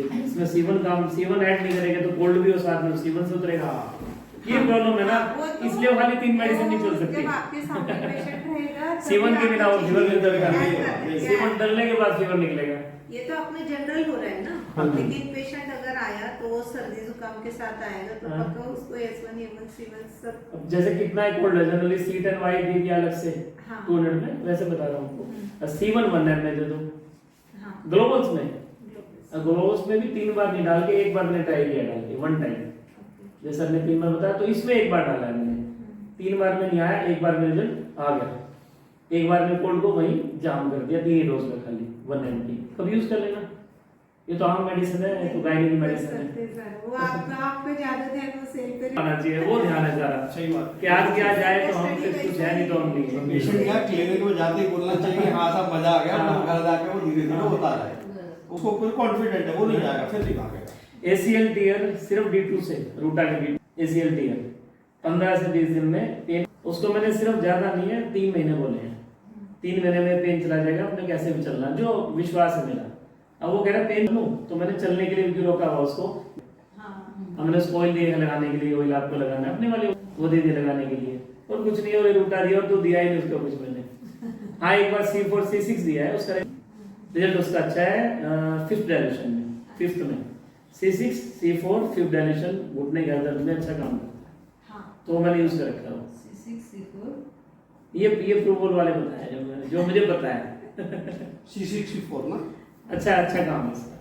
इसमें C1 काम C1 add नहीं करेंगे तो कोल्ड भी हो साथ में C1 से उतरेगा। ये प्रॉब्लम है ना, इसलिए वाली 3 मेडिसिन नहीं चल सकती। जब आपके सामने पेशेंट रहेगा C1 के बिना वो फीवर नहीं उतरेगा। C1 डलने के बाद फीवर निकलेगा। ये तो अपने जनरल हो रहा है ना, हाँ। लेकिन पेशेंट अगर आया तो वो सर्दी जुकाम के साथ आएगा तो हाँ। पक्का उसको S1 A1 C1 सब। अब जैसे कितना है कोल्ड है, जनरली C10Y दे दिया अलग से हाँ। 200 में, वैसे बता रहा हूँ आपको। C1 1 ml दे दो हाँ। ग्लोबल्स में। ग्लोबल्स में भी 3 बार नहीं डाल के 1 बार ने डायरिया डाल के 1 टाइम, जैसे हमने 3 बार बताया, तो इसमें 1 बार डाला है मैंने। 3 बार में नहीं आया, 1 बार में रिजल्ट आ गया। 1 बार में कोल्ड को वहीं जाम कर दिया 3 डोज में खाली 1 ml। कब यूज कर लेना, ये तो आम मेडिसिन है, ये तो गायनी की मेडिसिन है। वो आप पे ज्यादा ध्यान वो सेल पे आना चाहिए, वो ध्यान है सारा। सही बात कि आज क्या जाए तो हम कुछ है नहीं तो हम नहीं। पेशेंट क्या क्लिनिक में जाते ही बोलना चाहिए कि हाँ साहब मजा आ गया, हाँ। घर जाके वो धीरे धीरे होता रहे, उसको कोई कॉन्फिडेंट है, वो नहीं जाएगा फिर नहीं भागेगा। ACL टीयर सिर्फ D2 से रूटा के ACL टीयर 15 से 20 दिन में पेन, उसको मैंने सिर्फ ज्यादा नहीं है 3 महीने बोले हैं। 3 महीने में पेन चला जाएगा, अपने कैसे भी चलना, जो विश्वास है मेरा। अब वो कह रहा पेन लूं तो मैंने चलने के लिए भी रोका हुआ उसको। हमने उसको ऑयल दिया लगाने के लिए, ऑयल आपको लगाना है अपने वाले, वो दे दिए लगाने के लिए, और कुछ नहीं, और रूटा दिया और तो दिया ही नहीं उसको कुछ मैंने। हाँ एक बार C4 C6 दिया है, उसका रिजल्ट उसका अच्छा है। 5th डायलेशन में, 5th में C6 C4 5th डायलेशन घुटने के दर्द में अच्छा काम करता है, तो मैंने यूज कर रखा है। C6 C4 ये प्रूवल वाले बताया जो मुझे पता है। C6 C4 ना अच्छा काम है इसका,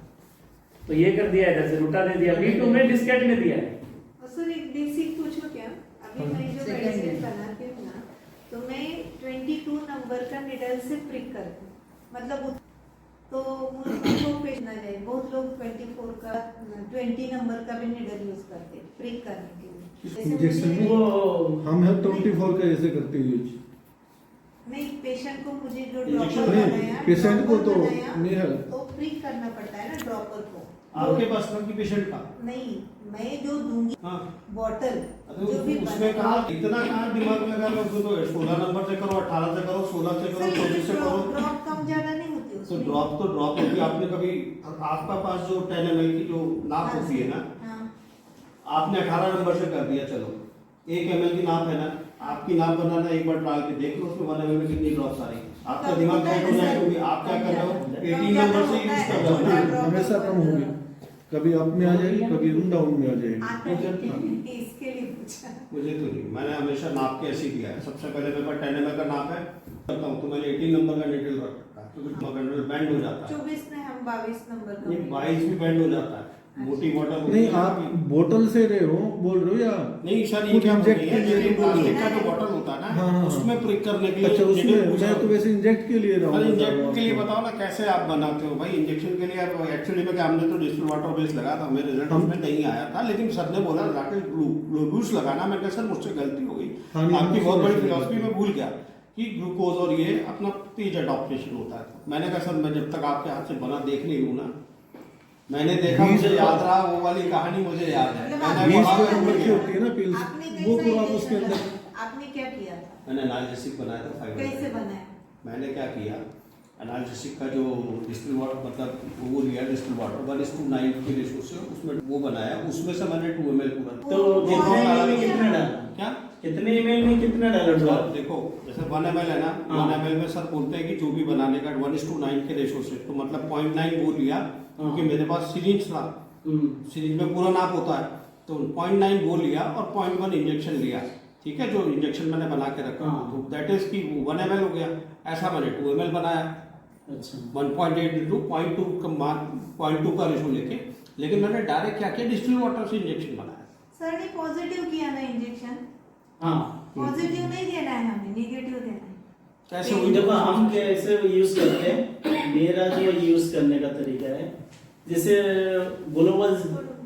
तो ये कर दिया है, जैसे रूटा दे दिया। B2 में डिस्केट में दिया है। और सर एक बेसिक पूछो क्या, अभी मैं जो मेडिसिन बनाती हूँ ना, तो मैं 22 नंबर का निडल से प्रिक करती हूँ, मतलब तो मुझको पेश ना जाए। बहुत लोग 24 का 20 नंबर का भी निडल यूज करते हैं प्रिक करने के लिए। इंजेक्शन में वो हम है 24 का ऐसे करते हैं यूज। नहीं, पेशेंट को मुझे जो इंजेक्शन ड्रॉपर नहीं, बनाया, पेशेंट को तो बनाया, नहीं है। तो प्रिक करना पड़ता है ना ड्रॉपर को। आपके पास ना कि पेशेंट का नहीं, मैं जो दूंगी हाँ बॉटल अरे जो भी उसमें बना- कहा इतना कहाँ दिमाग लगा लो, उसको तो 16 नंबर से करो, 18 से करो, 16 से करो, 24 से करो। ड्रॉप कम ज्यादा नहीं होती तो उसमें। ड्रॉप होगी। आपने कभी आपका पास जो 10 ml की जो नाप हाँ, होती है ना, हाँ, आपने 18 नंबर से कर दिया, चलो 1 ml की नाप है ना, आपकी नाप बनाना एक बार ट्रायल के देख लो, उसमें 1 ml में कितनी ड्रॉप्स आ रही है। आपका कम दिमाग होता है टाइट हो ना जाएगा, सर? क्योंकि आप क्या कर रहे हो कम 18 ज्यादा नंबर से होता यूज है, कर रहे छोटा हो। ड्रॉप हमेशा कम होगी, कभी अप में आ जाएगी, कभी डाउन में आ जाएगी। आता है, इसके लिए पूछा। मुझे तो नहीं, मैंने हमेशा नाप के ऐसे ही किया है। सबसे पहले मेरे पास 10 ml का नाप है, करता हूँ तो मैंने 18 नंबर का निडल रख रखा है, क्योंकि निडल बैंड हो जाता है। 24 में हम 22 नंबर का ये 22 भी बैंड हो जाता है, मोटी बोतल होती नहीं है ना आप कि- बोतल से रहे हो बोल रहे हो या नहीं सर, ये खुद क्या इंजेक्ट होती के है, लिए जैसे बोल रहे प्लास्टिक हो? का जो बोतल होता है हाँ, ना, हाँ, उसमें प्रिक करने के लिए अच्छा उसमें needle पूछा मैं तो वैसे इंजेक्ट के लिए रहा अरे हूँ। इंजेक्शन के लिए बताओ ना कैसे आप बनाते हो भाई। इंजेक्शन के लिए आप एक्चुअली में क्या, हमने तो डिस्टिल वाटर बेस लगाया था, मेरे रिजल्ट उसमें नहीं आया था, लेकिन सर ने बोला जाके ग्लूकोज लगाना। मैंने कहा सर मुझसे गलती हो गई, हाँ, नहीं, आपकी हम बहुत बड़ी समझ फिलॉसफी गए। में भूल गया कि ग्लूकोज और ये अपना तेज अडॉप्टेशन होता है। मैंने कहा सर मैं जब तक आपके हाथ से बना देख नहीं लूँ ना, मैंने देखा मुझे याद रहा, वो वाली कहानी मुझे याद है। मैंने 20 वहाँ पे नंबर की होती है ना पिल्स, आपने वो कैसा पूरा आप उसके इंजेक्शन अंदर लगाया? आपने क्या किया था? मैंने एनाल्जेसिक बनाया था 500। कैसे बनाया? मैंने क्या किया, एनाल्जेसिक का जो डिस्टिल वाटर मतलब वो लिया, डिस्टिल वाटर 1:9 के रेशो से उसमें वो बनाया, उसमें से मैंने 2 ml पूरा। तो कितने ml में कितना डाला? क्या कितने ml में कितना डाला सर ड्रॉप? देखो, जैसे 1 ml है ना, हाँ। 1 ml में सर बोलते हैं कि जो भी बनाने का 1:9 के रेशो से, तो मतलब 0.9 वो लिया, क्योंकि मेरे पास सिरिंज था, सिरिंज में पूरा नाप होता है, तो 0.9 वो लिया और 0.1 इंजेक्शन लिया, ठीक है, जो इंजेक्शन मैंने बना के रखा, हाँ। तो दैट इज की 1 ml हो गया। ऐसा मैंने 2 ml बनाया, अच्छा 1.8 टू 0.2 का रेशो लेके, लेकिन मैंने डायरेक्ट क्या किया, डिस्टिल वाटर से इंजेक्शन बनाया। सर ने पॉजिटिव किया ना इंजेक्शन? हाँ पॉजिटिव नहीं देना है हमें, नेगेटिव देना है। कैसे हुई? देखो हम कैसे यूज करते हैं, मेरा जो यूज करने का तरीका है, जैसे ग्लोबल्स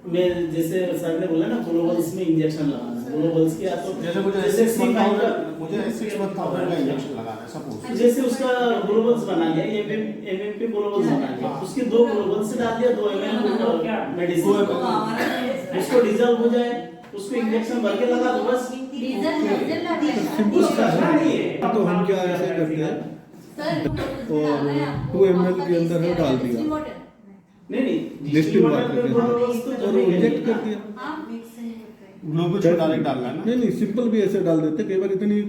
में, जैसे सर ने बोला ना ग्लोबल्स में इंजेक्शन लगाना, ग्लोबल्स के तो जैसे मुझे जैसे 6 C5 का मुझे 6,000 का इंजेक्शन लगाना है सपोज। जैसे उसका ग्लोबल्स बना लिया, एमएमपी ग्लोबल्स बना लिया, उसके 2 ग्लोबल्स डाल दिया, 2 ml मेडिसिन, उसको डिजॉल्व हो जाए, उसको इंजेक्शन भर के लगा दो बस। सिंपल उसका नहीं है। तो हम क्या ऐसे करते हैं और 2 ml के अंदर है डाल दिया। नहीं डिस्टिल वाटर के साथ और इंजेक्ट कर दिया। मिक्स नहीं होता है। ग्लोबल को डायरेक्ट डालना है ना। नहीं नहीं, सिंपल भी ऐसे डाल देते। कई बार इतनी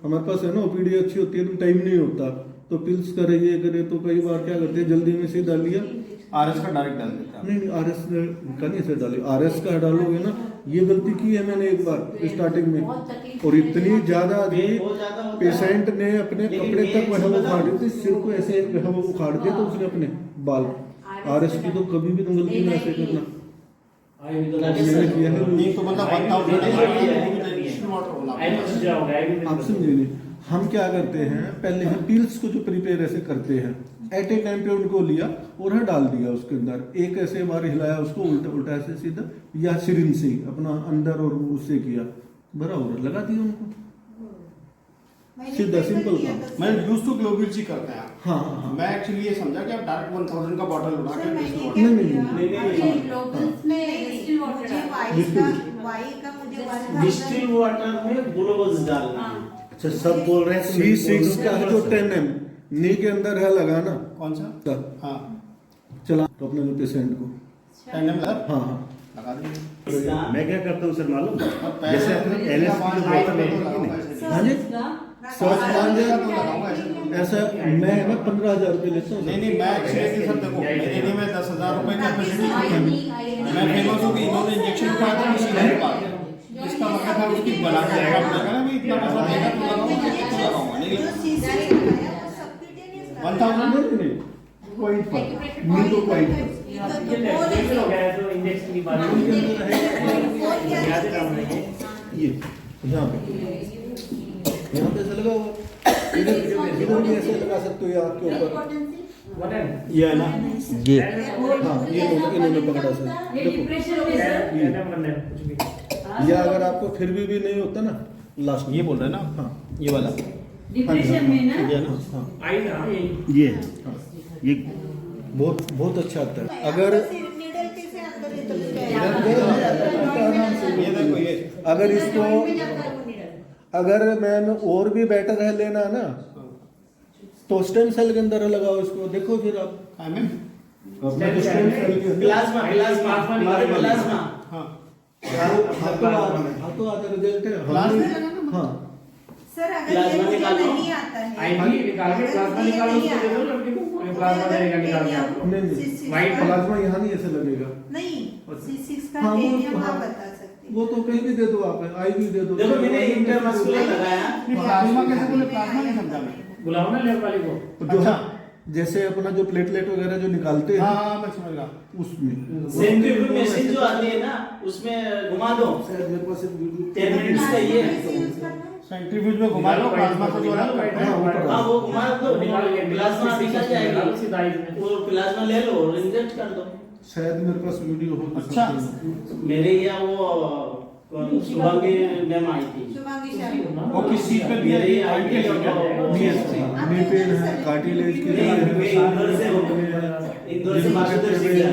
हमारे पास है ना ओपीडी अच्छी होती है तो टाइम नहीं होता, तो पिल्स करे ये करे, तो कई बार क्या करते हैं जल्दी में से डाल लिया। आरएस का डायरेक्ट डाल देता है। नहीं नहीं, आरएस का नहीं ऐसे डाले, आरएस का डालोगे ना, ये गलती की है मैंने एक बार स्टार्टिंग में, और इतनी ज्यादा पेशेंट ने अपने कपड़े तक वह वो उखाड़ दिए थे, सिर को ऐसे वह वो उखाड़ दिया तो उसने अपने बाल। आरएस की तो कभी भी तुम गलती ना ऐसे करना, मैंने किया है। नहीं तो मतलब 1000 डिस्टिल वाटर होना। आप समझे नहीं, हम क्या करते हैं पहले हम पील्स को जो प्रिपेयर ऐसे करते हैं, एट ए टाइम पे उनको लिया और डाल दिया उसके अंदर, एक ऐसे बार हिलाया उसको उल्टा उल्टा ऐसे सीधा, या सिरिंज से अपना अंदर और उससे किया, बराबर लगा दिया उनको, मैंने सीधा prefer सिंपल किया था। था। मैं यूज टू ग्लोबल जी करते हैं। हाँ हाँ हाँ। मैं एक्चुअली ये समझा कि आप डायरेक्ट 1000 का बॉटल उठा सर, के मैंने डिस्टिल क्या वाटर। किया? नहीं, ग्लोबल्स में डिस्टिल वाटर मुझे डालना। वाई का मुझे 1000 डिस्टिल वाटर में ग्लूकोज डालना है। अच्छा सब बोल रहे हैं C6 का है जो 10 नी के अंदर है लगाना, कौन सा? हाँ चला तो अपने पेशेंट को। 10 ml हाँ हाँ लगा दीजिए। मैं क्या करता हूँ सर मालूम, पैसे जैसे अपने अपने एलएस पास की जो आए बोतल है तो कि नहीं? लगाऊंगा हाँ जी, रखा। सर मान तो लिया लगाऊंगा ऐसे। ऐसा, मैं ना 15,000 रुपये लेता हूँ। नहीं नहीं, मैं एक्चुअली सर देखो मेरे लिए मैं 10,000 रुपए कैपेसिटी मैं फेमस हूँ कि इन्होंने इंजेक्शन उठाया था किसी ने नहीं पाया, इसका मतलब है उसकी बना के रखा देगा ना, मैं इतना पैसा देगा तो लगाऊंगा, तो लगाऊंगा नहीं जो लगाऊंगा। C6 लगाया वो subcutaneous लगा। 1000 नहीं नहीं, पॉइंट पर नी तो पॉइंट पर। ये तो बोल है। हो गया तो इंजेक्शन की बात बोल क्या याद डाल है? रहे ये यहाँ पे ऐसे लगा हुआ, इधर भी ऐसे लगा सकते हो, ये आपके ऊपर ये है ना ये हाँ, ये इन्होंने पकड़ा सर, ये देखो डिप्रेशन में सर कुछ भी या अगर आपको फिर भी नहीं होता ना, लास्ट ये बोल रहे हैं ना, हाँ ये वाला डिप्रेशन में ना ये ना हाँ आई ना यही ये हाँ, ये बहुत बहुत अच्छा आता है। अगर नीडल कैसे अंदर ये तो ये देखो ये अगर इसको अगर मैम और भी बेटर है लेना ना, तो स्टेम सेल के अंदर लगाओ इसको, देखो फिर आप हाँ मैम अपने जो स्टेम सेल के अंदर प्लाज्मा प्लाज्मा हमारे प्लाज्मा हाँ हाथों आता रिजल्ट है। प्लाज्मा हाँ सर अगर प्लाज्मा ये मुझे निकालो। नहीं आता है आईडी निकाल के प्लाज्मा निकालो, उसको दे दो लड़के को, ये प्लाज्मा देगा निकाल के आपको। नहीं नहीं, C6 White का- प्लाज्मा यहाँ नहीं ऐसे लगेगा, नहीं C6 का हाँ, वो- टेनियम हाँ। आप बता सकते हैं। वो तो कहीं भी दे दो आप, आई भी दे दो। देखो मैंने इंटरमस्कुलर लगाया। प्लाज्मा कैसे बोले, प्लाज्मा नहीं समझा मैं। बुलाओ ना लेब वाले को। जो अच्छा। जैसे अपना जो प्लेटलेट वगैरह जो निकालते हाँ हैं हाँ मैं समझ गया। उसमें सेंट्रीफ्यूज मशीन जो आती है ना, उसमें घुमा दो, शायद मेरे पास एक वीडियो 10 मिनट्स का ये कैसे यूज करना है? सेंट्रीफ्यूज में घुमा लो, प्लाज्मा को जो है हाँ वो घुमा दो, निकाल के प्लाज्मा निकल जाएगी, सीधा इसमें। वो प्लाज्मा ले लो और इंजेक्ट कर दो। शायद मेरे पास वीडियो हो तो अच्छा। सकता है। मेरे यहाँ वो सुबह की मैम आई थी, शुभांगी शर्मा। वो किस चीज पे दिया मेरे ये आई आईटी है क्या? नी पेन है, कार्टिलेज के लिए है, नहीं, इंदौर से इंदौर से मास्टर से किया।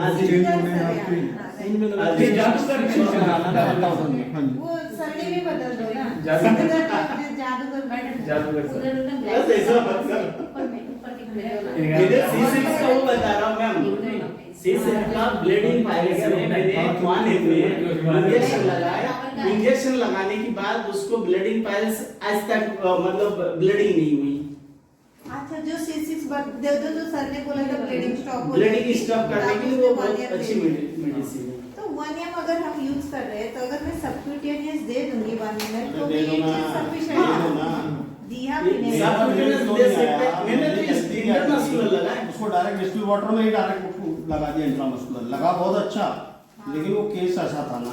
आज चेंज होने हैं आपके, उनमें लगा आज के- जादूगर हाँ जी। वो सरने में बदल दो ना। जादूगर। जादूगर जादूगर सर। बस ऐसा मत कर। मेरे C6 का वो बता रहा हूँ मैम, C6 का ब्लीडिंग पाइल्स में मैंने 1 में इंजेक्शन लगाया, इंजेक्शन लगाने के बाद उसको ब्लीडिंग पाइल्स आज तक मतलब ब्लीडिंग नहीं हुई। अच्छा जो C6 दे दो तो सर ने बोला था ब्लीडिंग स्टॉप हो ब्लीडिंग स्टॉप करने के लिए वो तो बहुत 1 year अच्छी दे- मेडिसिन है। तो 1 year अगर हम यूज कर रहे हैं तो अगर मैं सबक्यूटेनियस दे दूंगी 1 year तो दे दो ना, सफिशिएंट दे दो ना। दिया ये भी नहीं। सब- Subcutaneous दे सकते हैं। मैंने तो इस इंटरमस्कुलर लगाया। उसको डायरेक्ट डिस्टिल वाटर में ही डायरेक्ट उसको लगा दिया, इंट्रामस्कुलर लगा बहुत अच्छा, लेकिन वो केस ऐसा था ना,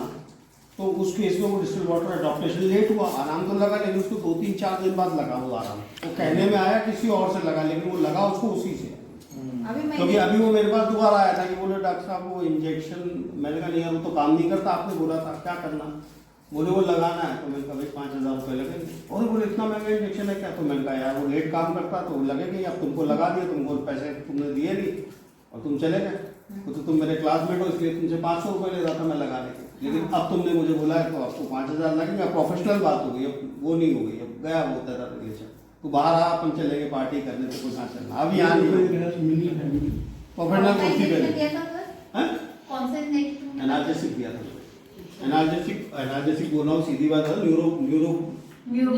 तो उस केस में वो डिस्टिल वाटर एडॉप्टेशन लेट हुआ, आराम तो लगा, लेकिन उसको 2-3-4 दिन बाद लगा वो आराम। वो कहने में आया किसी और से लगा, लेकिन वो लगा उसको उसी से। अभी मैं क्योंकि अभी वो मेरे पास दोबारा आया था कि बोले डॉक्टर साहब वो इंजेक्शन, मैंने कहा नहीं वो तो काम नहीं करता, आपने बोला था क्या करना, बोले वो लगाना है, तो मैंने कहा भाई 5,000 रुपये लगेंगे, और बोले इतना महंगा इंजेक्शन है क्या, तो मैंने कहा यार वो लेट काम करता तो लगेगा, अब तुमको लगा दिया, तुमको पैसे तुमने दिए नहीं और तुम चले गए, तो तुम मेरे क्लासमेट हो इसलिए तुमसे 500 रुपये ले रहा था मैं लगाने के, लेकिन अब तुमने मुझे बोला है तो आपको 5,000 लगेंगे, प्रोफेशनल बात हो गई, अब वो नहीं हो गई, अब गया वो तेरा रिलेशन, तो बाहर आ अपन चलेंगे पार्टी करने, तो कुछ ना चलना, अब यहाँ नहीं मिली है प्रोफेशनल कोर्स ही पहले दिया था सर? हाँ? कौन सा नेक्स्ट? एनालिसिस दिया था एनालिसिस बोल रहा हूँ सीधी बात है न्यूरो न्यूरो न्यूरो